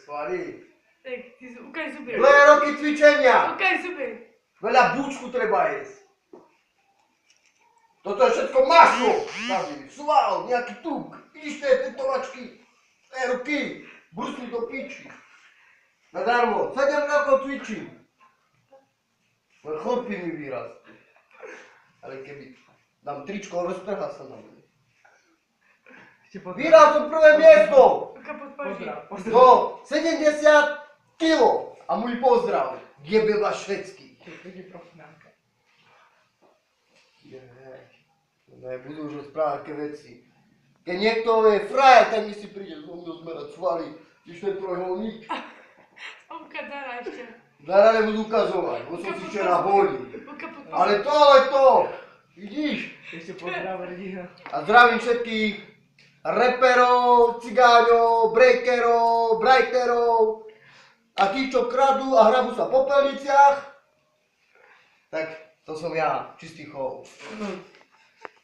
Svaly. Tak, ty ukáž zuby. 2 roky cvičenia. Ukáž zuby. Veľa búčku treba jesť. Toto je všetko maslo. Sval, nejaký tuk. Vidíš tie tetovačky. 2 roky. Brusli do piči. Nadarmo. 7 rokov cvičím. Len chlopy mi vyrastú. Ale keby dám tričko, roztrhá sa na mňa. Vyhral som prvé miesto. Do 70 kilo. A môj pozdrav. Jebe vás švedský. Ne, budú už rozprávať aké veci. Keď niekto je frajer, tak mi si príde so mnou zmerať svaly. Víš ten trojholník? Dara ešte. Dara nebudú ukazovať, bo som si včera bolí. Ale to, vidíš? Ešte pozdrav rodina. A zdravím všetkých reperov, cigáňov, breakerov, brighterov a tí, čo kradú a hrabu sa po pelniciach. Tak to som ja, čistý chov.